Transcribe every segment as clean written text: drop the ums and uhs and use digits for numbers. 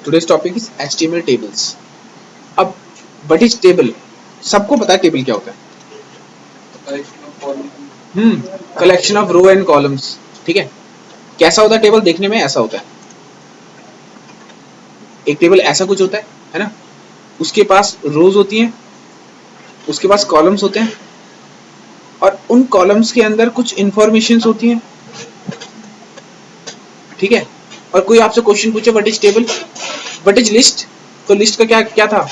Today's topic is HTML tables. अब what is table? सबको पता है टेबल क्या होता है। Collection of row and columns. ठीक है, कैसा होता है टेबल? देखने में ऐसा होता है। एक टेबल ऐसा कुछ होता है ना? उसके पास रोज होती हैं, उसके पास कॉलम्स होते हैं, और उन कॉलम्स के अंदर कुछ इंफॉर्मेशन होती हैं। ठीक है, और कोई आपसे क्वेश्चन पूछे what is table, what is list, तो लिस्ट का क्या क्या था?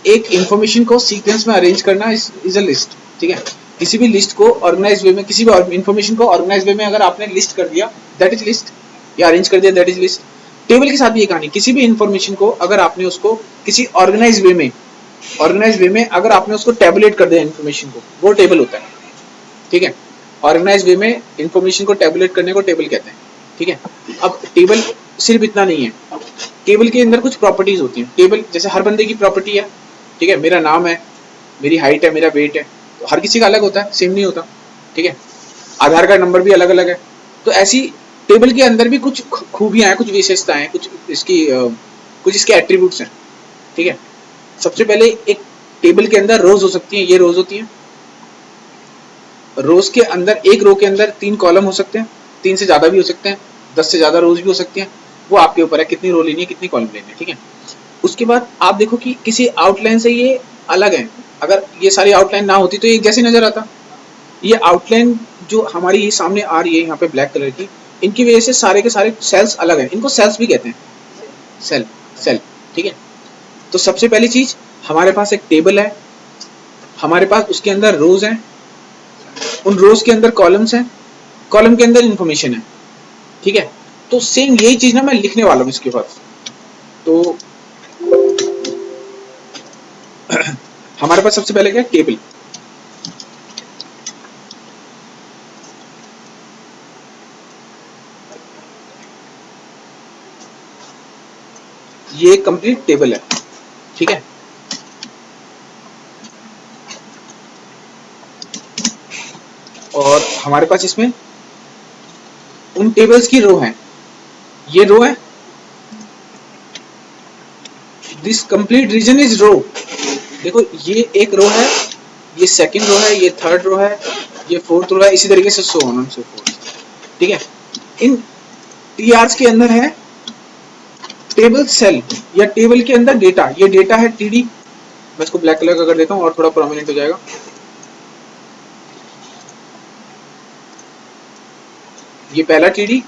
एक इंफॉर्मेशन को सीक्वेंस में अरेंज करना इज अ लिस्ट। ठीक है, किसी भी लिस्ट को ऑर्गेनाइज वे में, किसी भी इंफॉर्मेशन को ऑर्गेनाइज वे में अगर आपने लिस्ट कर दिया दैट इज लिस्ट, या अरेंज कर दिया दैट इज लिस्ट। टेबल के साथ भी ये कहानी, किसी भी इंफॉर्मेशन को अगर आपने उसको किसी ऑर्गेनाइज वे में अगर आपने उसको टेबुलेट कर दिया इंफॉर्मेशन को, वो टेबल होता है। ठीक है, ऑर्गेनाइज वे में इंफॉर्मेशन को टेबुलेट करने को टेबल कहते हैं। ठीक है, अब टेबल सिर्फ इतना नहीं है, टेबल के अंदर कुछ प्रॉपर्टीज होती हैं। टेबल जैसे हर बंदे की प्रॉपर्टी है। ठीक है, मेरा नाम है, मेरी हाइट है, मेरा वेट है, तो हर किसी का अलग होता है, सेम नहीं होता। ठीक है, आधार कार्ड नंबर भी अलग अलग है। तो ऐसी टेबल के अंदर भी कुछ खूबियां हैं, कुछ विशेषताएं हैं, कुछ इसके एट्रीब्यूट्स हैं। ठीक है, सबसे पहले एक टेबल के अंदर रोज हो सकती हैं, ये रोज होती हैं। रोज के अंदर एक रो के अंदर 3 कॉलम हो सकते हैं, 3 से ज्यादा भी हो सकते हैं, 10 से ज्यादा रोज भी हो सकती हैं। वो आपके ऊपर है कितनी रो लेनी है, कितनी कॉलम लेनी है। ठीक है, उसके बाद आप देखो कि किसी आउटलाइन से ये अलग है। अगर ये सारी आउटलाइन ना होती तो ये जैसे नजर आता। ये आउटलाइन जो हमारी ये सामने आ रही है यहाँ पे ब्लैक कलर की, इनकी वजह से सारे के सारे सेल्स अलग हैं। इनको सेल्स भी कहते हैं, सेल। ठीक है, तो सबसे पहली चीज हमारे पास एक टेबल है, हमारे पास उसके अंदर रोज हैं, उन रोज के अंदर कॉलम्स हैं, कॉलम के अंदर इंफॉर्मेशन है। ठीक है, तो सेम यही चीज ना मैं लिखने वाला हूँ इसके पास। तो हमारे पास सबसे पहले क्या है? टेबल। ये कंप्लीट टेबल है। ठीक है, और हमारे पास इसमें उन टेबल्स की रो है, ये रो है, दिस कंप्लीट रीजन इज रो। देखो ये एक रो है, ये सेकंड रो है, ये थर्ड रो है, ये फोर्थ रो है, इसी तरीके से so on and so fourth. ठीक है, इन टीआरस के अंदर है टेबल सेल, या टेबल के अंदर डेटा, ये डेटा है टीडी। मैं इसको ब्लैक कलर का कर देता हूँ और थोड़ा प्रोमिनेंट हो जाएगा। ये पहला टीडी,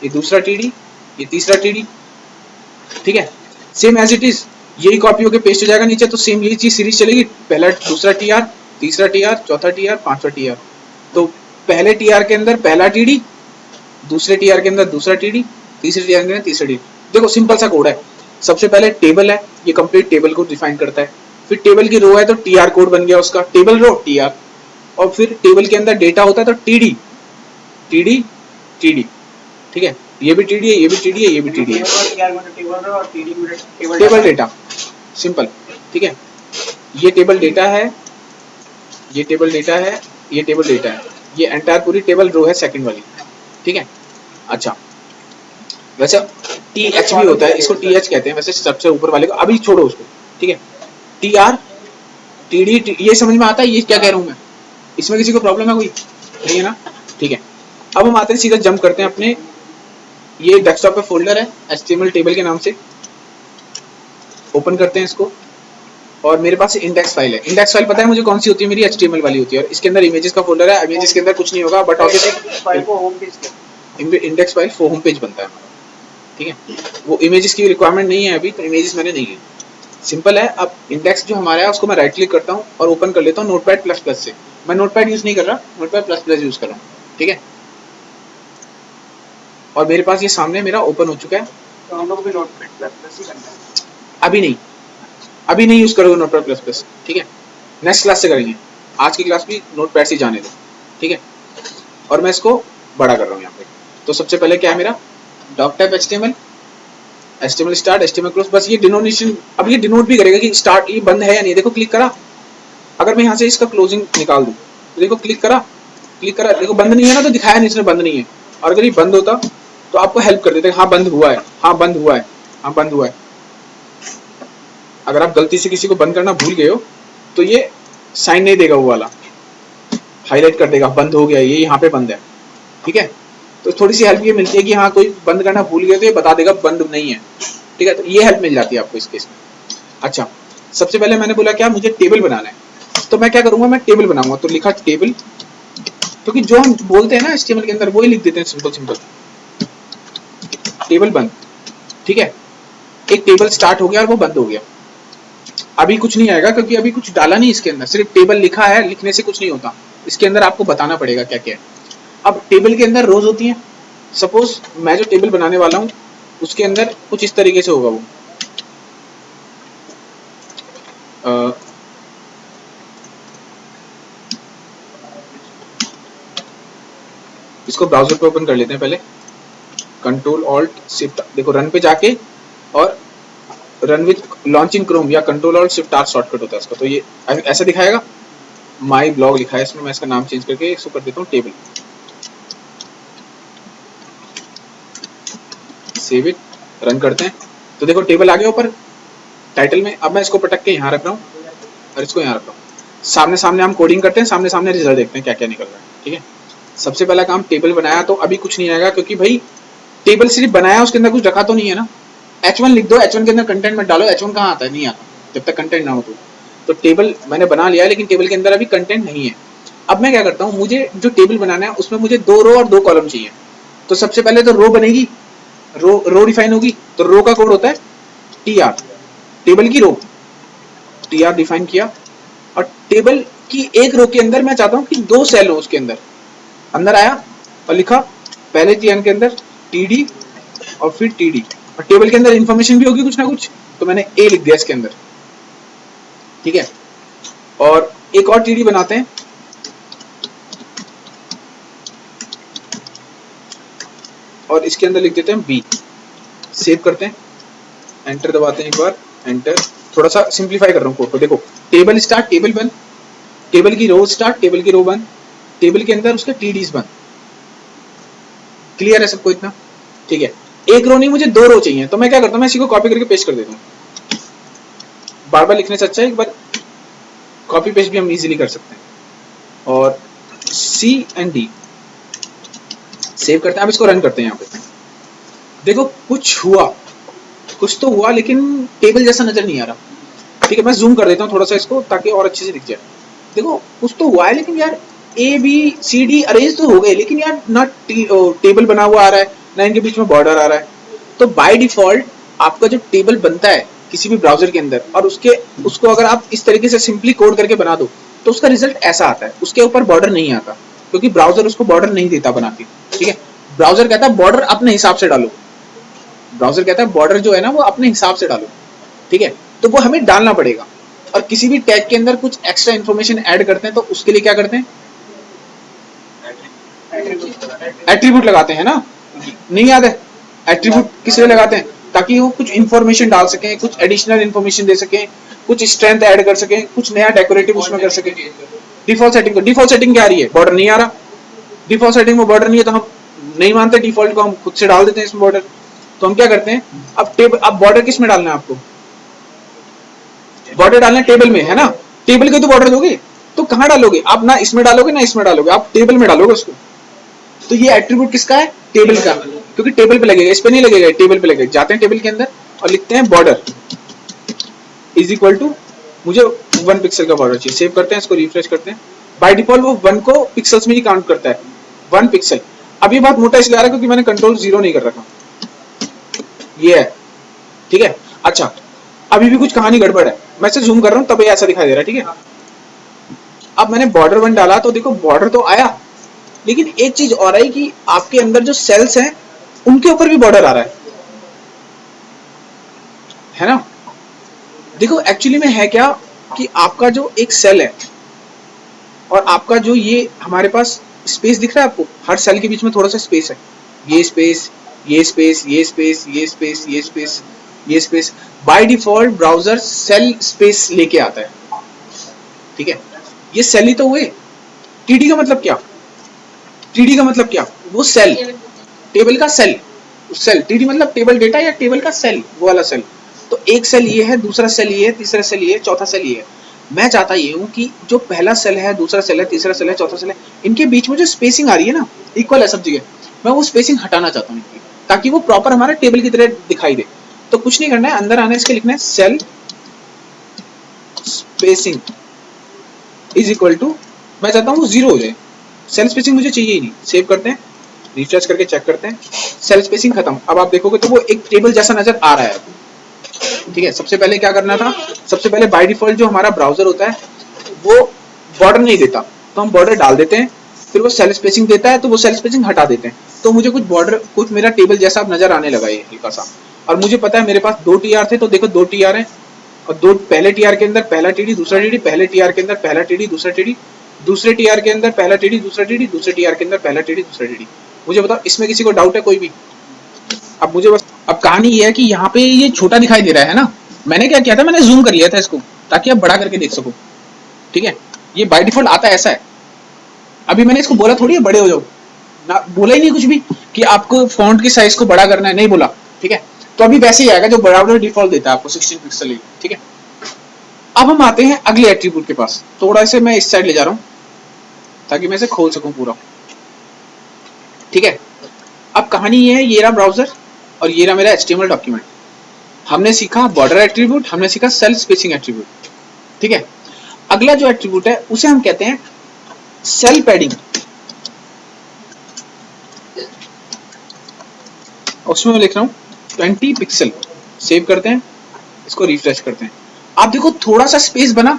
ये दूसरा टीडी, ये तीसरा टीडी। ठीक है, सेम एज इट इज यही कॉपी होकर पेस्ट हो जाएगा नीचे, तो सेम यही चीज सीरीज चलेगी, पहला दूसरा टीआर, तीसरा टीआर, चौथा टीआर, पांचवा टीआर। तो पहले टीआर के अंदर पहला टीडी, दूसरे टीआर के अंदर दूसरा टीडी, तीसरे टीआर के अंदर तीसरा टीडी। देखो सिंपल सा कोड है। सबसे पहले टेबल है, ये कंप्लीट टेबल को डिफाइन करता है। फिर टेबल की रो है तो टीआर कोड बन गया उसका, टेबल रो टीआर। और फिर टेबल के अंदर डेटा होता है तो टीडी टीडी टीडी। ठीक है, ये भी टीडी है, ये भी टीडी है, ये भी टीडी है। Table data simple. ठीक है, ये टेबल डेटा है, ये टेबल डेटा है, ये टेबल डेटा है, ये एंटायर पूरी टेबल रो है सेकंड वाली। ठीक है, अच्छा वैसे टीएच भी होता है, इसको टीएच कहते हैं वैसे सबसे ऊपर वाले को, अभी छोड़ो उसको। ठीक है, टीआर टीडी, ये समझ में आता है ये क्या कह रहा हूं मैं? इसमें किसी को प्रॉब्लम है कोई? नहीं है ना? ठीक है, अब हम आते हैं सीधा जंप करते हैं अपने, ये डेस्कटॉप पे फोल्डर है HTML टेबल के नाम से, ओपन करते हैं इसको, और मेरे पास इंडेक्स फाइल है। इंडेक्स फाइल पता है मुझे कौन सी होती है? मेरी HTML वाली होती है, और इसके अंदर इमेजेस का फोल्डर है। इमेजेस के अंदर कुछ नहीं होगा, but obviously index file home page बनता है। ठीक है, वो इमेजेस की रिक्वायरमेंट नहीं है अभी, तो इमेजेस मैंने नहीं ली। सिंपल है, अब इंडेक्स जो हमारा है उसको मैं राइट क्लिक करता हूँ और ओपन कर लेता हूँ नोटपैड++ से। मैं नोटपैड यूज नहीं कर रहा, नोटपैड++ यूज कर रहा हूँ। ठीक है, और मेरे पास ये सामने मेरा ओपन हो चुका है। तो हम लोग भी नोटपैड++ ही करना है। अभी नहीं यूज करोगे नोटपैड++। ठीक है, नेक्स्ट क्लास से करेंगे, आज की क्लास भी नोटपैड से जाने दो। ठीक है, और मैं इसको बड़ा कर रहा हूँ यहाँ पे। तो सबसे पहले क्या है मेरा doc type HTML start, HTML close, बस ये डिनोटेशन। अब ये डिनोट भी करेगा कि स्टार्ट ये बंद है या नहीं। देखो क्लिक करा, अगर मैं यहाँ से इसका क्लोजिंग निकाल दूं तो देखो क्लिक करा, देखो बंद नहीं है ना, तो दिखाया नहीं इसने बंद नहीं है। और अगर ये बंद होता तो आपको हेल्प कर देते, हाँ बंद हुआ है, हाँ बंद हुआ है, हाँ बंद हुआ है। अगर आप गलती से किसी को बंद करना भूल गए हो तो ये साइन नहीं देगा, वो वाला हाईलाइट कर देगा बंद हो गया, ये यहाँ पे बंद है, ठीक है। तो थोड़ी सी हेल्प ये मिलती है कि हाँ कोई बंद करना भूल गया तो ये बता देगा बंद नहीं है, ठीक है। तो ये हेल्प मिल जाती है आपको इस केस में। अच्छा, सबसे पहले मैंने बोला क्या, मुझे टेबल बनाना है, तो मैं क्या करूंगा, मैं टेबल बनाऊंगा। तो लिखा टेबल, क्योंकि जो हम बोलते हैं ना HTML के अंदर वही लिख देते हैं, सिंपल सिंपल टेबल बंद, ठीक है। एक टेबल स्टार्ट हो गया और वो बंद हो गया। अभी कुछ नहीं आएगा क्योंकि अभी कुछ डाला नहीं इसके अंदर, सिर्फ टेबल लिखा है, लिखने से कुछ नहीं होता, इसके अंदर आपको बताना पड़ेगा क्या क्या है। अब टेबल के अंदर रोज होती हैं, सपोज मैं जो टेबल बनाने वाला हूँ उसके अंदर कुछ इस तरीके से होगा वो। इसको ब्राउजर पे ओपन कर लेते हैं पहले, कंट्रोल ऑल्ट शिफ्ट, देखो रन पे जाके, और run with launch in Chrome या control alt shift R shortcut होता है इसका। तो ये ऐसा दिखाएगा, माई ब्लॉग लिखा है इसमें, मैं इसका नाम चेंज करके इसको कर देता हूँ टेबल, सेव इट, रन करते हैं। तो देखो टेबल आ गया ऊपर टाइटल में। अब मैं इसको पटक के यहाँ रख रहा हूँ और इसको यहाँ रख रहा हूँ, सामने सामने हम कोडिंग करते हैं, सामने सामने रिजल्ट देखते हैं क्या क्या निकल रहा है, ठीक है। सबसे पहला काम टेबल बनाया, तो अभी कुछ नहीं आएगा क्योंकि भाई टेबल सिर्फ बनाया, उसके अंदर कुछ रखा तो नहीं है ना। H1 लिख दो, H1 के अंदर कंटेंट मत डालो, H1 कहाँ आता है, नहीं आता जब तक कंटेंट ना हो। तो टेबल मैंने बना लिया, लेकिन टेबल के अंदर अभी कंटेंट नहीं है। अब मैं क्या करता हूँ, मुझे जो टेबल बनाना है उसमें मुझे 2 रो और 2 कॉलम चाहिए। तो सबसे पहले तो रो बनेगी, रो डिफाइन होगी। तो रो का कोड होता है TR, टेबल की रो, TR डिफाइन किया। और टेबल की एक रो के अंदर मैं चाहता हूँ कि 2 सेल हो, उसके अंदर आया और लिखा पहले TN के अंदर TD और फिर TD, और टेबल के अंदर इंफॉर्मेशन भी होगी कुछ ना कुछ, तो मैंने A लिख दिया इसके अंदर, ठीक है। और एक और TD बनाते हैं, और इसके अंदर लिख देते हैं B, सेव करते हैं, एंटर दबाते हैं एक बार, एंटर। थोड़ा सा सिंप्लीफाई कर रहा हूँ कोड को, देखो टेबल स्टार्ट टेबल बंद, टेबल की रो स्टार्ट टेबल की रो बंद, टेबल के अंदर उसके TDs बंद। क्लियर है सबको इतना, ठीक है। एक रो नहीं, मुझे 2 रो चाहिए, तो मैं क्या करता हूँ, मैं इसी को कॉपी करके पेस्ट कर देता हूँ। बार बार लिखने से अच्छा है एक बार कॉपी पेस्ट भी हम इजीली कर सकते हैं। और C and D सेव करते हैं। अब इसको रन करते हैं। यहाँ पे देखो कुछ हुआ, कुछ तो हुआ, लेकिन टेबल जैसा नजर नहीं आ रहा, ठीक है। मैं जूम कर देता हूँ थोड़ा सा इसको, ताकि और अच्छे से दिख जाए। देखो कुछ तो हुआ है, लेकिन यार ABCD अरेंज तो हो गए, लेकिन यार ना टेबल बना हुआ आ रहा है, ना इनके बीच में बॉर्डर आ रहा है। तो बाय डिफॉल्ट आपका जो टेबल बनता है किसी भी ब्राउजर के अंदर, और उसको अगर आप इस तरीके से सिंपली कोड करके बना दो, तो उसका रिजल्ट ऐसा आता है, उसके ऊपर बॉर्डर नहीं आता, क्योंकि ब्राउजर उसको बॉर्डर नहीं देता बना के, ठीक है। ब्राउजर कहता है बॉर्डर अपने हिसाब से डालो, ब्राउजर कहता है बॉर्डर जो है ना वो अपने हिसाब से डालो, ठीक है। तो वो हमें डालना पड़ेगा। और किसी भी टैग के अंदर कुछ एक्स्ट्रा इन्फॉर्मेशन ऐड करते हैं, तो उसके लिए क्या करते हैं, एट्रीब्यूट लगाते हैं ना, नहीं याद है? एट्रीब्यूट किस लिए लगाते हैं, ताकि वो कुछ इन्फॉर्मेशन डाल सकें, कुछ एडिशनल इन्फॉर्मेशन दे सकें, कुछ स्ट्रेंथ ऐड कर सकें, कुछ नया डेकोरेटिव उसमें कर सकें। डिफॉल्ट सेटिंग क्या आ रही है, बॉर्डर नहीं आ रहा, डिफॉल्ट सेटिंग में बॉर्डर नहीं है, तो हम नहीं मानते डिफॉल्ट को, हम खुद से डाल देते हैं इसमें बॉर्डर। तो हम क्या करते हैं, अब बॉर्डर किस में डालना है आपको, बॉर्डर डालना है टेबल में, है ना। टेबल के तो बॉर्डर दोगे, तो कहाँ डालोगे आप, ना इसमें डालोगे ना इसमें डालोगे, आप टेबल में डालोगे उसको। तो ये एट्रीब्यूट किसका है, टेबल का, क्योंकि टेबल पे लगेगा, इस पे नहीं लगेगा, टेबल पे लगेगा। जाते हैं टेबल के अंदर और लिखते हैं बॉर्डर इज इक्वल टू, मुझे 1 पिक्सल का बॉर्डर चाहिए। सेव करते हैं, इसको रिफ्रेश करते हैं। बाय डिफॉल्ट वो 1 को पिक्सल्स में ही काउंट करता है, 1 पिक्सल। अब ये बहुत मोटा इसलिए आ रहा है क्योंकि मैंने कंट्रोल 0 नहीं कर रखा, ये है, ठीक है। अच्छा, अभी भी कुछ कहानी गड़बड़ है, मैं इसे जूम कर रहा हूँ तब ये ऐसा दिखाई दे रहा है, ठीक है। अब मैंने बॉर्डर 1 डाला, तो देखो बॉर्डर तो आया, लेकिन एक चीज और आई कि आपके अंदर जो सेल्स हैं उनके ऊपर भी बॉर्डर आ रहा है ना। देखो एक्चुअली में है क्या कि आपका जो एक सेल है, और आपका जो ये हमारे पास स्पेस दिख रहा है आपको, हर सेल के बीच में थोड़ा सा स्पेस है, ये स्पेस, ये स्पेस, ये स्पेस, ये स्पेस, ये स्पेस, ये space. By default browser cell space लेके आता है, ठीक है। ये सेल ही तो हुए। टीडी का मतलब क्या, टीडी का मतलब क्या, वो सेल, टेबल का सेल, टीडी मतलब टेबल डेटा या टेबल का सेल, वो वाला सेल। तो एक सेल ये है, दूसरा सेल ये है, तीसरा सेल ये है, चौथा सेल ये है। मैं चाहता ये हूँ कि जो पहला सेल है, दूसरा सेल है, तीसरा सेल है, चौथा सेल है, इनके बीच में जो स्पेसिंग आ रही है ना, इक्वल है सब जगह, मैं वो स्पेसिंग हटाना चाहता हूँ इनकी, ताकि वो प्रॉपर हमारा टेबल की तरह दिखाई दे। तो कुछ नहीं करना है, अंदर आने इसके लिखना है cell spacing is equal to, मैं चाहता हूँ वो 0 हो जाए, सेल स्पेसिंग मुझे चाहिए ही नहीं। सेव करते हैं, रिफ्रेश करके चेक करते हैं, सेल स्पेसिंग खत्म। अब आप देखोगे तो वो एक टेबल जैसा नजर आ रहा है। ठीक है, सबसे पहले क्या करना था, सबसे पहले बाय डिफॉल्ट जो हमारा ब्राउजर होता है वो बॉर्डर नहीं देता, तो हम बॉर्डर डाल देते हैं, फिर वो सेल स्पेसिंग देता है तो वो सेल स्पेसिंग हटा देते हैं, तो मुझे कुछ बॉर्डर, कुछ मेरा टेबल जैसा अब नजर आने लगा ये हल्का सा। और मुझे पता है मेरे पास 2 टीआर थे, तो देखो 2 टीआर हैं, और 2 पहले टीआर के अंदर पहला टीडी दूसरा टीडी, पहले टीआर के अंदर पहला टीडी दूसरा टीडी, दूसरे टीआर के अंदर पहला टीडी दूसरा टीडी, दूसरे टीआर के अंदर पहला टीडी दूसरा टीडी। मुझे बताओ इसमें किसी को डाउट है कोई भी? अब मुझे बस, अब कहानी ये है कि यहाँ पे ये छोटा दिखाई दे रहा है ना, मैंने क्या किया था, मैंने जूम कर लिया था इसको ताकि आप बड़ा करके देख सको। ठीक है, ये बाय डिफॉल्ट आता है ऐसा है। अभी मैंने इसको बोला थोड़ी है बड़े हो जाओ ना, बोला ही नहीं कुछ भी कि आपको फॉन्ट की साइज को बड़ा करना है, नहीं बोला। ठीक है, तो अभी वैसे ही आएगा जो ब्राउजर डिफॉल्ट देता है आपको 16 पिक्सल ही। ठीक है, अब हम आते हैं अगले एट्रीब्यूट के पास। थोड़ा से मैं इस साइड ले जा रहा हूं ताकि मैं इसे खोल सकूं पूरा। ठीक है, अब कहानी ये है, ये रहा ब्राउजर और ये रहा मेरा HTML डॉक्यूमेंट। हमने सीखा बॉर्डर एट्रीब्यूट, हमने सीखा सेल स्पेसिंग एट्रीब्यूट। ठीक है, अगला जो एट्रीब्यूट है उसे हम कहते हैं सेल पैडिंग। उसमें मैं लिख रहा हूं 20 पिक्सल। सेव करते हैं, इसको रिफ्रेश करते हैं। आप देखो थोड़ा सा स्पेस बना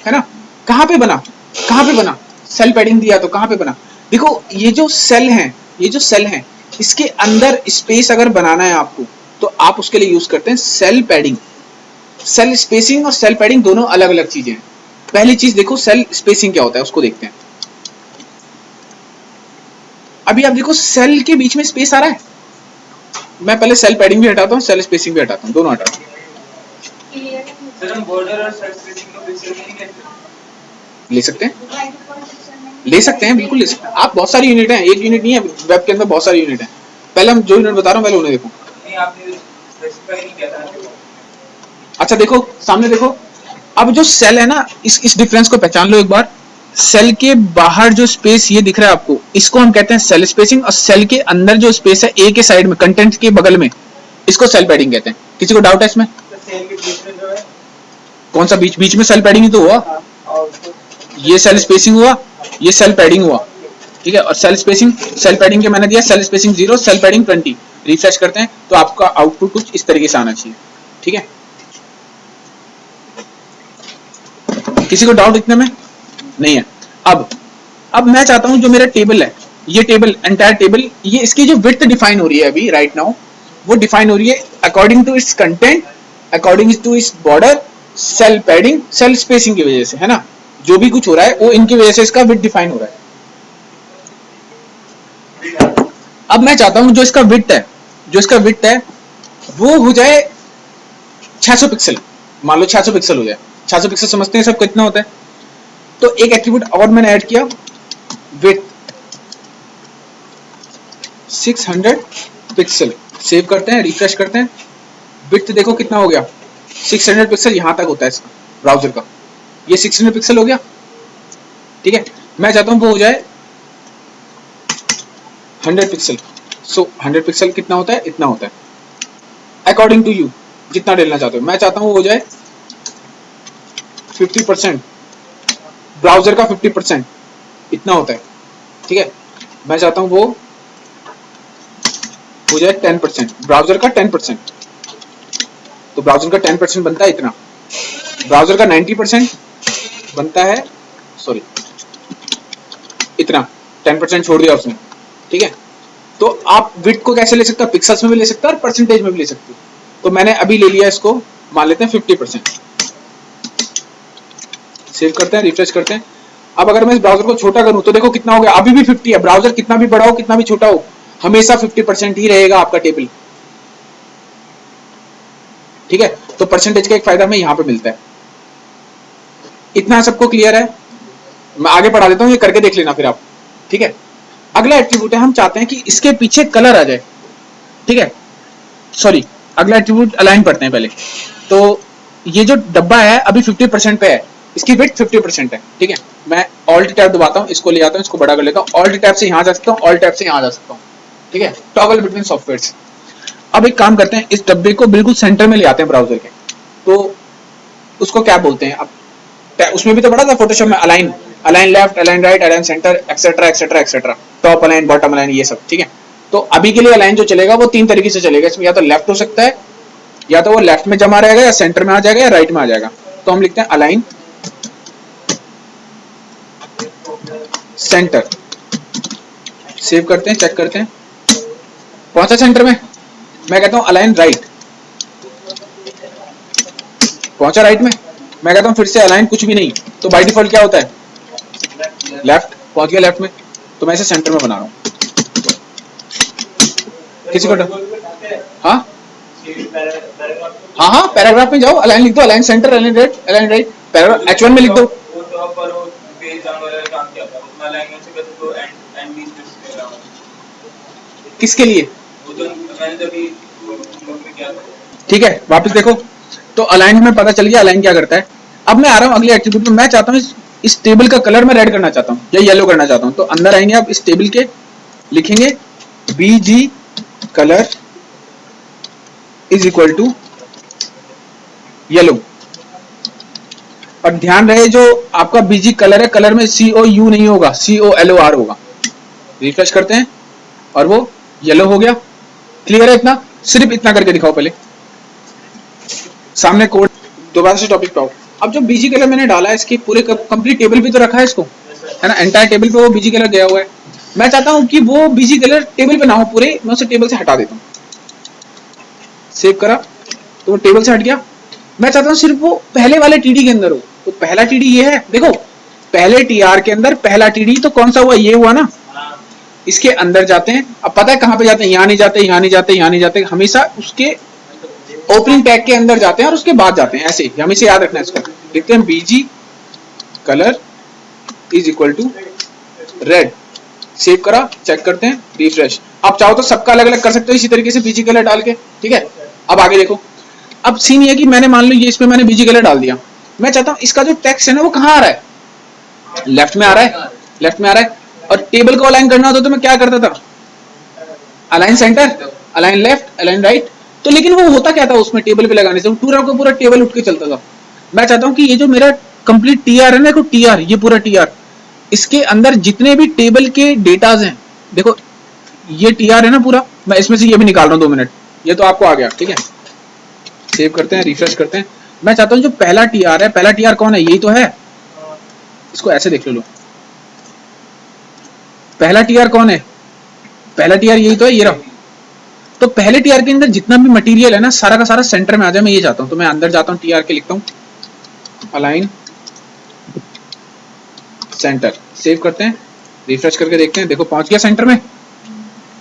है ना, कहां पे बना, कहां पे बना, सेल पैडिंग दिया तो कहां पे बना। देखो ये जो सेल है, ये जो सेल है, इसके अंदर स्पेस अगर बनाना है आपको तो आप उसके लिए यूज करते हैं सेल पैडिंग। सेल स्पेसिंग और सेल पैडिंग दोनों अलग अलग चीजें हैं। पहली चीज देखो सेल स्पेसिंग क्या होता है, उसको देखते हैं। अभी आप देखो सेल के बीच में स्पेस आ रहा है, मैं पहले सेल पैडिंग भी हटाता हूँ, सेल स्पेसिंग भी हटाता हूँ, दोनों हटाता हूँ। सर हम बॉर्डर और सेल स्पेसिंग को पिक्सल में नहीं ले सकते हैं, ले सकते हैं, बिल्कुल ले सकते हैं आप। बहुत सारी यूनिट हैं, एक यूनिट नहीं है, वेब के अंदर बहुत सारी यूनिट है। पहले हम जो यूनिट बता रहा हूँ पहले उन्हें देखो। नहीं, आपने स्पेसिफाई नहीं किया था। अच्छा देखो सामने देखो, अब जो सेल है ना, इस डिफरेंस को पहचान लो एक बार। सेल के बाहर जो स्पेस ये दिख रहा है आपको, इसको हम कहते हैं सेल स्पेसिंग, और सेल के अंदर जो स्पेस है ए के साइड में, कंटेंट के बगल में, इसको सेल पैडिंग कहते हैं। किसी को डाउट है इसमें? तो सेल के बीच में जो है, कौन सा बीच, बीच में सेल पैडिंग ही तो हुआ, और ये सेल स्पेसिंग हुआ, ये सेल पैडिंग हुआ। ठीक है, और सेल स्पेसिंग, सेल पैडिंग के मैंने दिया cell spacing 0, cell padding 20। Refresh करते हैं तो आपका आउटपुट कुछ इस तरीके से आना चाहिए। ठीक है, किसी को डाउट इतने में नहीं है? अब मैं चाहता हूं जो मेरा टेबल है, ये टेबल, एंटायर टेबल, ये इसकी जो विड्थ डिफाइन हो रही है अभी राइट नाउ, वो डिफाइन हो रही है according to its content, according to its border, cell padding, cell spacing की वजह से, है ना। जो भी कुछ हो रहा है वो इनकी वजह से इसका विड्थ डिफाइन हो रहा है। अब मैं चाहता हूं जो इसका विड्थ है, जो इसका विड्थ है वो हो जाए 600 पिक्सल। मान लो 600 पिक्सल हो जाए। 600 पिक्सल समझते हैं सब कितना होता है? तो एक एट्रीब्यूट और मैंने ऐड किया, विड्थ 600 पिक्सल। सेव करते हैं, रिफ्रेश करते हैं, विड्थ देखो कितना हो गया, 600 पिक्सल। यहां तक होता है इसका ब्राउजर का, ये 600 पिक्सल हो गया। ठीक है, मैं चाहता हूं वो हो जाए 100 पिक्सल। सो 100 पिक्सल कितना होता है? इतना होता है, अकॉर्डिंग टू यू जितना डालना चाहते हो। मैं चाहता हूं वो हो जाए 50%, ब्राउजर का 50% इतना होता है। ठीक है, मैं चाहता हूं वो हो जाए 10%, ब्राउजर का 10%। तो ब्राउजर का 10% बनता है इतना, ब्राउजर का 90% बनता है, सॉरी इतना, 10% छोड़ दिया उसने। ठीक है, तो आप विड्थ को कैसे ले सकते हो? पिक्सल्स में भी ले सकते हो और परसेंटेज में भी ले सकते हो। तो मैंने अभी ले लिया इसको, मान लेते हैं 50%। सेव करते हैं, रिफ्रेश करते हैं। अब अगर मैं इस ब्राउजर को छोटा करूं तो देखो कितना हो गया, अभी भी 50 है। ब्राउजर कितना भी बड़ा हो, कितना भी छोटा हो, हमेशा 50% ही रहेगा आपका टेबल। ठीक है, तो परसेंटेज का एक फायदा हमें यहां पे मिलता है। इतना सबको क्लियर है? मैं आगे पढ़ा देता हूं, ये करके देख लेना फिर आप। ठीक है, अगला एट्रीब्यूट है, हम चाहते हैं कि इसके पीछे कलर आ जाए। ठीक है, सॉरी, अगला एट्रीब्यूट अलाइन पढ़ते हैं पहले। तो ये जो डब्बा है अभी 50% पे है, इसकी विड्थ 50% है, ठीक है। मैं ऑल्ट टैब दबाता हूँ, इसको ले आता हूँ, इसको बड़ा कर लेता हूँ, ऑल्ट टैब से यहाँ जा सकता हूँ, ऑल्ट टैब से यहाँ जा सकता हूँ, ठीक है। Toggle between software. अब एक काम करते हैं, इस डब्बे को बिल्कुल सेंटर में ले आते हैं ब्राउजर के। तो उसको क्या बोलते हैं, अब उसमें भी तो पढ़ा था फोटोशॉप में, align, align left, align right, align centre, etcetera etcetera etcetera, top align, bottom align, ये सब, ठीक है। तो अभी के लिए अलाइन जो चलेगा वो 3 तरीके से चलेगा, इसमें या तो लेफ्ट हो सकता है, या तो वो लेफ्ट में जमा रहेगा, या सेंटर में आ जाएगा, या राइट में आ जाएगा। तो हम लिखते हैं अलाइन सेंटर, सेव करते हैं, चेक करते हैं, पहुंचा सेंटर में। मैं कहता हूं अलाइन राइट, पहुंचा राइट में। मैं कहता हूं फिर से अलाइन कुछ भी नहीं, तो बाय डिफॉल्ट क्या होता है, लेफ्ट, पहुंच गया लेफ्ट में। तो मैं इसे सेंटर में बना रहा हूं। किसी को हाँ हाँ हाँ, पैराग्राफ में जाओ, अलाइन लिख दो, align centre, align right, align right, paragraph H1 में लिख दो। किसके लिए, ठीक है, वापस देखो। तो अलाइन में पता चल गया अलाइन क्या करता है। अब मैं आ रहा हूं अगले एट्रीब्यूट में। मैं चाहता हूं इस टेबल का कलर मैं रेड करना चाहता हूं या येलो करना चाहता हूं। तो अंदर आएंगे आप, इस टेबल के लिखेंगे BG colour is equal to yellow. और ध्यान रहे जो आपका BG कलर है, कलर में COU नहीं होगा, COLOR होगा। रिफ्रेश करते हैं और वो येलो हो गया। क्लियर है इतना, सिर्फ इतना करके दिखाओ पहले सामने कोड। दोबारा से टॉपिक पे आओ। अब जो BG कलर मैंने डाला है, इसकी पूरे कंप्लीट टेबल भी तो रखा है इसको, है ना, एंटायर टेबल पे वो BG कलर गया हुआ है। मैं चाहता हूं कि वो BG कलर टेबल पे ना हो पूरे, मैं उसे टेबल से हटा देता हूं। सेव करा तो वो टेबल से हट गया। मैं चाहता हूं सिर्फ वो पहले वाले TD के अंदर हो। तो पहला TD ये है, देखो पहले TR के अंदर पहला TD तो कौन सा हुआ, ये हुआ ना। इसके अंदर जाते हैं, अब पता है कहां पे जाते हैं, यहां नहीं जाते, यहां नहीं जाते, यहां नहीं जाते, हमेशा उसके ओपनिंग टैग के अंदर जाते हैं और उसके बाद जाते हैं, ऐसे ही हमेशा याद रखना है इसको। लिखते हैं BG colour is equal to red. Save करा, चेक करते हैं, रिफ्रेश। आप चाहो तो सबका अलग अलग कर सकते हो इसी तरीके से BG कलर डाल के, ठीक है। अब आगे देखो, अब सीन ये है कि मैंने मान लो ये इसमें मैंने BG कलर डाल दिया। मैं चाहता हूं इसका जो टेक्स्ट है ना वो कहां आ रहा है, लेफ्ट में आ रहा है, लेफ्ट में आ रहा है। और टेबल को अलाइन करना होता तो मैं क्या करता था, align centre, align left, align right. तो लेकिन वो होता क्या था उसमें टेबल पे लगाने से, पूरा का पूरा टेबल उठ के चलता था। मैं चाहता हूं कि ये जो मेरा कंप्लीट TR है ना, देखो TR, ये पूरा TR, इसके अंदर जितने भी टेबल के डेटाज हैं, देखो ये TR है ना पूरा, मैं इसमें से ये भी निकाल रहा हूं 2 मिनट, ये तो आपको आ गया, ठीक है। सेव करते हैं, रिफ्रेश करते हैं। मैं चाहता हूं जो पहला TR है, पहला TR कौन है, यही तो है। इसको ऐसे देख लो, पहला TR कौन है, पहला TR यही तो है, ये रहा। तो पहले TR के अंदर जितना भी मटेरियल है ना, सारा का सारा सेंटर में आ जाए, मैं ये चाहता हूं। तो मैं अंदर जाता हूं, TR के लिखता हूं अलाइन सेंटर, सेव करते हैं, रिफ्रेश करके देखते हैं, देखो पहुंच गया सेंटर में,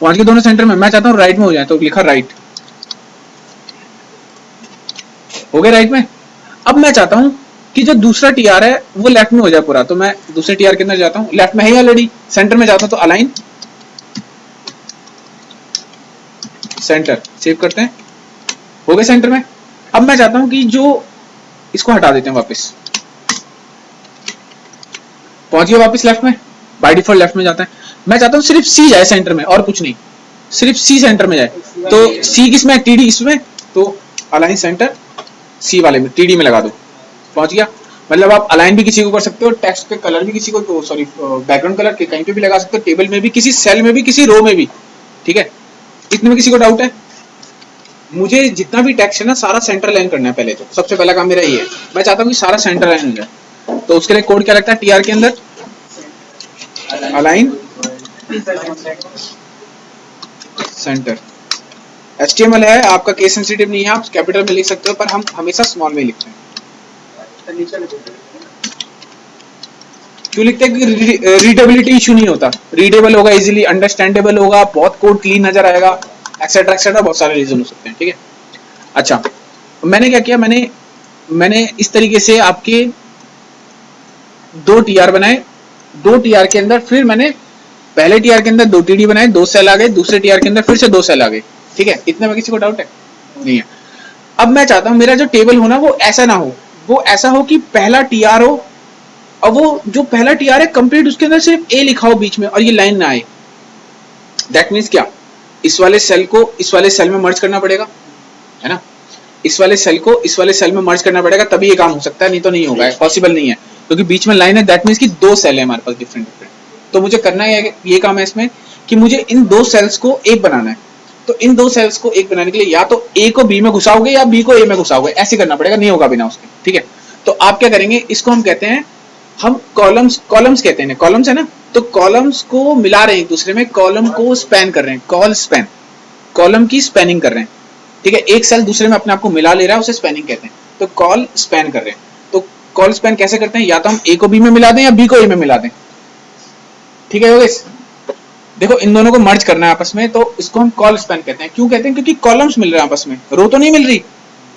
पहुंच गए दोनों सेंटर में। मैं चाहता हूं राइट में हो जाए, तो लिखा राइट, हो गया राइट में। अब मैं चाहता हूं कि जो दूसरा TR है वो लेफ्ट में हो जाए पूरा। तो मैं दूसरे TR के अंदर जाता हूं, लेफ्ट में है ऑलरेडी, सेंटर में जाता हूं, तो अलाइन सेंटर, सेव करते हैं, हो गए सेंटर में। अब मैं चाहता हूं कि जो इसको हटा देते हैं, वापस पहुंच गया वापस लेफ्ट में, बाय डिफॉल्ट लेफ्ट में जाता है। मैं चाहता हूं सिर्फ C जाए सेंटर में और कुछ नहीं, सिर्फ C सेंटर में जाए। तो C किसमें, TD इसमें, तो अलाइन सेंटर C वाले में, TD में लगा दो, पहुंच गया। मतलब आप अलाइन भी किसी को कर सकते हो, टेक्स्ट के कलर भी किसी को, सॉरी बैकग्राउंड कलर के कहीं पे भी लगा सकते हो, टेबल में भी, किसी सेल में भी, किसी रो में भी, ठीक है। इतने में किसी को डाउट है? मुझे जितना भी टेक्स्ट है ना सारा सेंटर लाइन करना है पहले। तो सबसे पहला काम मेरा ये है, मैं चाहता हूँ कि सारा सेंटर लाइन हो जाए। तो उसके लिए कोड क्या लगता है, TR के अंदर अलाइन सेंटर। HTML है आपका, केस सेंसिटिव नहीं है, आप कैपिटल में लिख सकते हो, पर हम हमेशा स्मॉल में लिखते हैं। क्यों लिखते हैं कि रीडेबिलिटी इशू नहीं होता, रीडेबल होगा, इजीली अंडरस्टैंडेबल होगा, बहुत कोड क्लीन नजर आएगा, एक्सेट्रा एक्सेट्रा, बहुत सारे रीजन हो सकते हैं, ठीक है। अच्छा, मैंने क्या किया, मैंने इस तरीके से आपके 2 TR बनाए, 2 TR के अंदर फिर मैंने पहले TR के अंदर 2 TD बनाए, 2 सेल आ गए, दूसरे TR के अंदर फिर से 2 सेल आ गए, ठीक है। इतने में किसी को डाउट है? नहीं है। अब मैं चाहता हूं मेरा जो टेबल हो ना वो ऐसा ना हो, वो ऐसा हो कि पहला टीआर हो और वो जो पहला टीआर है कंप्लीट उसके अंदर सिर्फ ए लिखा हो बीच में और ये लाइन ना आए। दैट मीन्स क्या, इस वाले सेल को इस वाले सेल में मर्ज करना पड़ेगा, है ना, इस वाले सेल को इस वाले सेल में मर्ज करना पड़ेगा, तभी ये काम हो सकता है, नहीं तो नहीं होगा, पॉसिबल नहीं है, क्योंकि बीच में लाइन है। दैट मीन्स कि दो सेल है हमारे पास डिफरेंट डिफरेंट। तो मुझे करना है ये काम है इसमें कि मुझे इन दो सेल्स को एक बनाना है। तो इन दो सेल्स को एक बनाने के लिए या तो ए को बी में घुसाओगे या बी को ए में घुसाओगे, ऐसे करना पड़ेगा, नहीं होगा बिना उसके, ठीक है। तो आप क्या करेंगे, इसको हम कहते हैं, हम कॉलम्स कहते हैं, कॉलम्स है ना, तो कॉलम्स को मिला रहे हैं एक दूसरे में, कॉलम को स्पैन कर रहे हैं, कॉल स्पैन, कॉलम की स्पैनिंग कर रहे हैं, ठीक है। एक सेल दूसरे में अपने आप को मिला ले रहा है, उसे स्पैनिंग कहते हैं। तो कॉल स्पैन कर रहे हैं, तो कॉल स्पैन कैसे करते हैं, या तो हम ए को बी में मिला दें या बी को ए में मिला दें, ठीक है योगेश। देखो इन दोनों को मर्ज करना है आपस में, तो इसको हम कॉल स्पैन कहते हैं। क्यों कहते हैं, क्योंकि कॉलम्स मिल रहे हैं आपस में, रो तो नहीं मिल रही,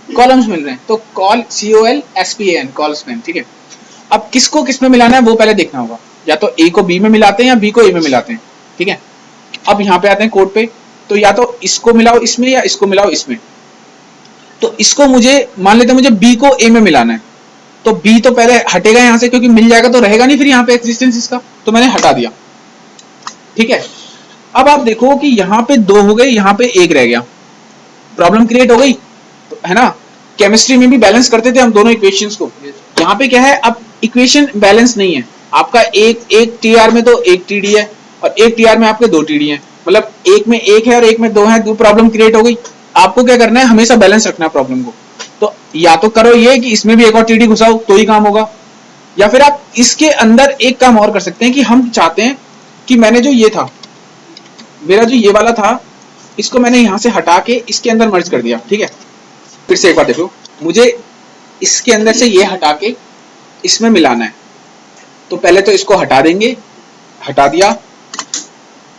कॉलम्स मिल रहे हैं, तो कॉल COLSPAN, कॉल स्पैन, ठीक है। अब किसको किस में मिलाना है वो पहले देखना होगा, या तो ए को बी में मिलाते हैं या बी को ए में मिलाते हैं, ठीक है। अब यहाँ पे आते हैं कोड पे, तो या तो इसको मिलाओ इसमें या इसको मिलाओ इसमें। तो इसको मुझे मान लेते हैं मुझे बी को ए में मिलाना है, तो बी तो पहले हटेगा यहाँ से, क्योंकि मिल जाएगा तो रहेगा नहीं फिर यहाँ पे एक्सिस्टेंस इसका, तो मैंने हटा दिया, ठीक है। अब आप देखो कि यहाँ पे दो हो गए, यहाँ पे एक रह गया, प्रॉब्लम क्रिएट हो गई, है ना। केमिस्ट्री में भी बैलेंस करते थे हम दोनों इक्वेशंस को, यहाँ पे क्या है, अब इक्वेशन बैलेंस नहीं है आपका, एक टीआर में तो एक टीडी है और एक टीआर में आपके दो टीडी है, मतलब एक में एक है और एक में दो है, दो प्रॉब्लम क्रिएट हो गई। आपको क्या करना है, हमेशा बैलेंस रखना है प्रॉब्लम को। तो या तो करो ये कि इसमें भी एक और टीडी घुसाओ तो ही काम होगा, या फिर आप इसके अंदर एक काम और कर सकते हैं कि हम चाहते हैं कि मैंने जो ये था, मेरा जो ये वाला था, इसको मैंने यहां से हटा के इसके अंदर मर्ज कर दिया, ठीक है। फिर से एक बार देखो, मुझे इसके अंदर से ये हटा के इसमें मिलाना है, तो पहले तो इसको हटा देंगे, हटा दिया।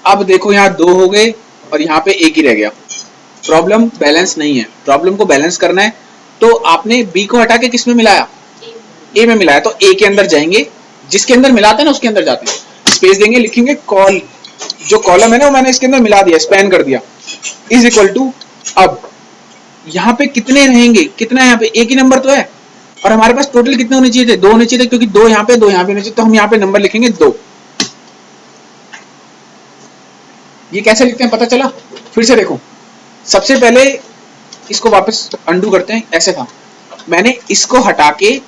अब देखो यहाँ दो हो गए और यहाँ पे एक ही रह गया, प्रॉब्लम बैलेंस नहीं है। प्रॉब्लम को बैलेंस करना है तो आपने बी को हटा के किस में मिलाया, ए में मिलाया, तो ए के अंदर जाएंगे, जिसके अंदर मिलाते हैं ना उसके अंदर जाते हैं, स्पेस देंगे, लिखेंगे कॉल, जो कॉलम है ना वो मैंने इसके अंदर मिला दिया, स्पैन कर दिया, इज इक्वल टू, अब यहाँ पे कितने रहेंगे, कितना है यहाँ पे, एक ही नंबर तो है, और हमारे पास टोटल कितने होने चाहिए थे, दो होने चाहिए थे, क्योंकि दो यहाँ पे दो यहाँ पे होने चाहिए, तो हम यहाँ पे नंबर लिखेंगे दो। ये कैसे लिखते हैं पता चला, फिर से देखो, सबसे पहले इसको वापस अंडू करते हैं, ऐसे था, मैंने इसको हटा के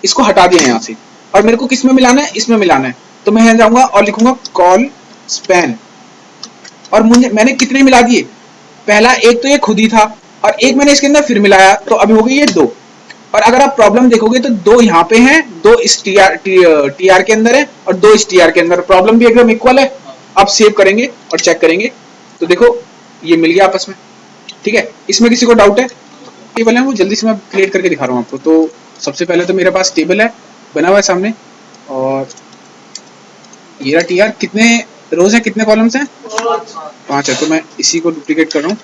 इसको हटा दिया यहाँ से, और मेरे को किस में मिलाना है, इसमें मिलाना है, तो मैं यहाँ जाऊंगा और लिखूंगा कॉल स्पैन, और मुझे मैंने कितने मिला दिए, पहला एक तो ये खुद ही था और एक मैंने इसके अंदर फिर मिलाया, तो अभी हो गई ये दो। और अगर आप प्रॉब्लम देखोगे तो दो यहाँ पे हैं, दो इस टीआर के अंदर है और दो इस टीआर के अंदर, प्रॉब्लम भी एकदम इक्वल है। आप सेव करेंगे और चेक करेंगे तो देखो ये मिल गया आपस में, ठीक है। इसमें किसी को डाउट है, टेबल है वो जल्दी से मैं क्रिएट करके दिखा रहा हूँ आपको। तो सबसे पहले तो मेरे पास टेबल है बना हुआ है सामने, और ये रहा टीआर, कितने रोज है कितने कॉलम्स हैं, 5 है, तो मैं इसी को डुप्लीकेट कर रहा हूँ,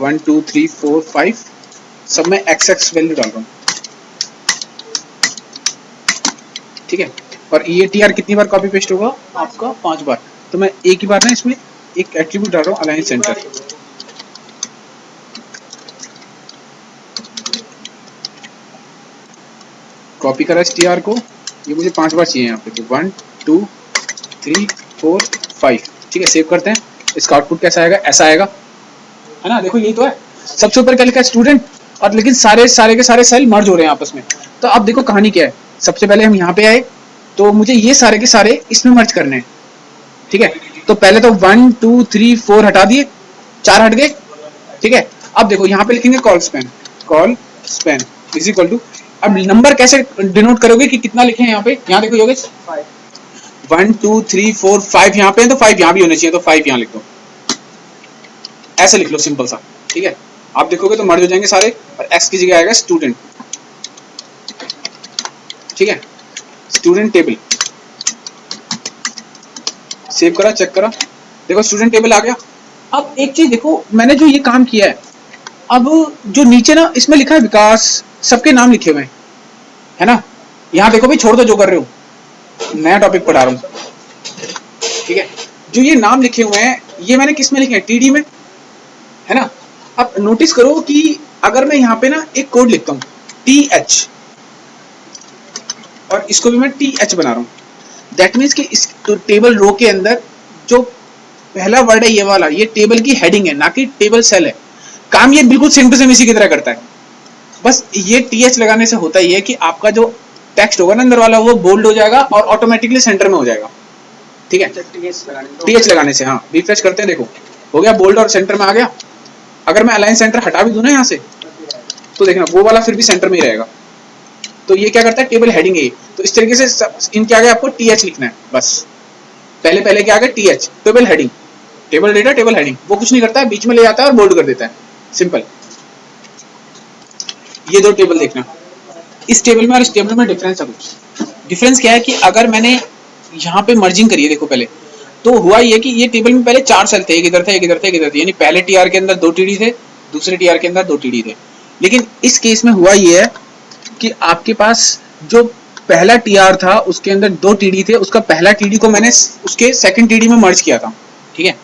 1 2 3 4 5, सब में XX वैल्यू डाल रहा हूँ, ठीक है। और ये टीआर कितनी बार कॉपी पेस्ट होगा आपका, 5 बार, तो मैं एक ही बार ना इसमें एक एट्रीब्यूट डाल रहा हूँ, अलाइन सेंटर, कॉपी करा इस टीआर को, ये मुझे 5 बार चाहिए यहाँ पे, तो 1 2 3 4 5, ठीक है। सेव करते हैं, इसका आउटपुट कैसा आएगा, ऐसा आएगा, है ना। देखो यही तो है, सबसे ऊपर क्या लिखा है स्टूडेंट, और लेकिन सारे के सारे सेल मर्ज हो रहे हैं आपस में। तो अब देखो कहानी क्या है, सबसे पहले हम यहाँ पे आए, तो मुझे ये सारे के सारे इसमें मर्ज करने हैं, ठीक है। तो पहले तो 1 2 3 4 हटा दिए, 4 हट गए, ठीक है। अब देखो यहाँ पे लिखेंगे col span is equal to, अब नंबर कैसे डिनोट करोगे कि कितना लिखे हैं यहाँ पे, यहाँ देखो योगेश 1 2 3 4 5 यहाँ पे है, तो 5 यहाँ भी होने चाहिए, तो 5 यहाँ लिख दो, ऐसे लिख लो सिंपल सा, ठीक है। आप देखोगे तो मर्ज हो जाएंगे सारे, और एक्स की जगह आएगा स्टूडेंट, ठीक है, स्टूडेंट टेबल, सेव करा, चेक करा, देखो स्टूडेंट टेबल आ गया। अब एक चीज देखो, मैंने जो ये काम किया है, अब जो नीचे ना इसमें लिखा है विकास, सबके नाम लिखे हुए हैं, है ना। यहाँ देखो भाई, छोड़ दो जो कर रहे हो, नया टॉपिक पढ़ा रहा हूँ, ठीक है। जो ये नाम लिखे हुए हैं ये मैंने किस में लिखे हैं, टीडी में, है ना। अब नोटिस करो कि अगर मैं यहाँ पे ना एक कोड लिखता हूँ TH और इसको भी मैं TH बना रहा हूँ, दैट मीन्स कि इस तो टेबल रो के अंदर जो पहला वर्ड है ये वाला, ये टेबल की हेडिंग है, ना कि टेबल सेल है। काम ये बिल्कुल सेम टू सेम इसी की तरह करता है, बस ये TH लगाने से होता ही है कि आपका जो टेक्स्ट होगा ना अंदर वाला वो बोल्ड हो जाएगा और ऑटोमेटिकली सेंटर में हो जाएगा। ठीक है, TH लगाने से। हाँ, रिफ्रेश करते हैं, देखो हो गया बोल्ड और सेंटर में आ गया। अगर मैं अलाइन सेंटर हटा भी दूं ना यहाँ से, तो देखना वो वाला फिर भी सेंटर में ही रहेगा। तो ये क्या करता है, टेबल हेडिंग है। तो इस तरीके से इनके आगे आपको TH लिखना है, बस पहले पहले क्या आ गया TH, table heading, table data table heading. वो कुछ नहीं करता है, बीच में ले जाता है और बोल्ड कर देता है, सिंपल। ये दो टेबल देखना, इस टेबल में और इस टेबल में डिफरेंस है। कुछ डिफरेंस क्या है कि अगर मैंने यहाँ पे मर्जिंग करी है, देखो पहले तो हुआ ये कि ये टेबल में पहले 4 सेल थे, एक इधर था एक इधर था एक इधर था, यानी पहले TR के अंदर 2 TD थे, दूसरे TR के अंदर 2 TD थे। लेकिन इस केस में हुआ ये है कि आपके पास जो पहला TR था उसके अंदर 2 TD थे, उसका पहला TD को मैंने उसके सेकंड TD में मर्ज किया था। ठीक है,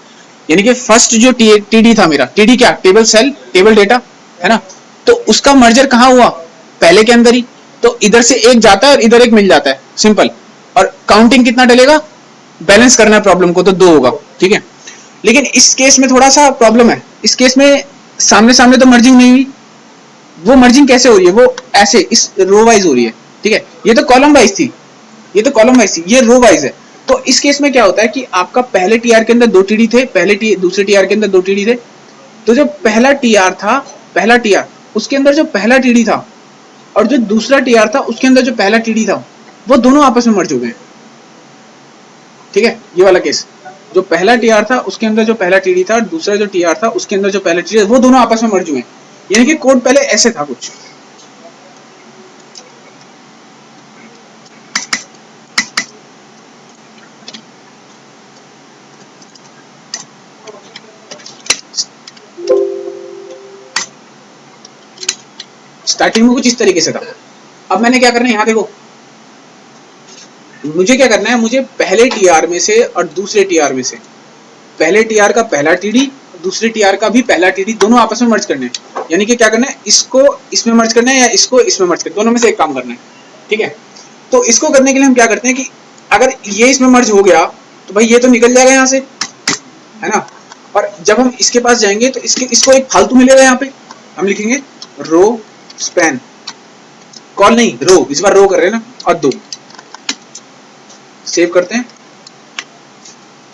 यानी कि फर्स्ट जो TD था मेरा, TD क्या, टेबल सेल टेबल डेटा है ना, तो उसका मर्जर कहाँ हुआ, पहले के अंदर ही। तो इधर से एक जाता है और इधर एक मिल जाता है, सिंपल। और काउंटिंग कितना डलेगा, बैलेंस करना है प्रॉब्लम को, तो 2 होगा। ठीक है, लेकिन इस केस में थोड़ा सा प्रॉब्लम है, इस केस में सामने सामने तो मर्जिंग नहीं हुई। वो मर्जिंग कैसे हो रही है, वो ऐसे इस रो वाइज हो रही है। ठीक है, ये तो कॉलम वाइज थी, ये तो कॉलम वाइज थी, ये रो वाइज है। तो इस केस में क्या होता है कि आपका पहले TR के अंदर 2 TD थे, दूसरे TR के अंदर 2 TD थे। तो जो पहला TR था, पहला TR उसके अंदर जो पहला TD था और जो दूसरा TR था उसके अंदर जो पहला TD था, वो दोनों आपस में मर्ज हो गए। ठीक है, ये वाला केस, जो पहला TR था उसके अंदर जो पहला TD था, दूसरा जो TR था उसके अंदर जो पहला TD था, वो दोनों आपस में मर्ज हुए। यानी कि कोड पहले ऐसे था कुछ। स्टार्टिंग में कुछ इस तरीके से था। अब मैंने क्या करना है, यहाँ देखो, मुझे क्या करना है, मुझे पहले TR में से और दूसरे TR में से, पहले TR का पहला TD, दूसरे TR का भी पहला TD, दोनों आपस में मर्ज करने हैं। यानी कि क्या करना है, इसको इसमें मर्ज करना है या इसको इसमें मर्ज करना है, दोनों में से एक काम करना है। ठीक है, तो इसको करने के लिए हम क्या करते हैं कि अगर ये इसमें मर्ज हो गया तो भाई ये तो निकल जाएगा यहाँ से, है ना। और जब हम इसके पास जाएंगे तो इसको एक फालतू मिलेगा, यहाँ पे हम लिखेंगे रो स्पैन, कॉल नहीं रो, इस बार रो कर रहे हैं ना, और 2 सेव करते हैं,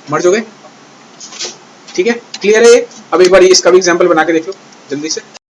मर्ज हो गए। ठीक है, क्लियर है ये। अब एक बार इसका भी एग्जांपल बना के देख लो जल्दी से।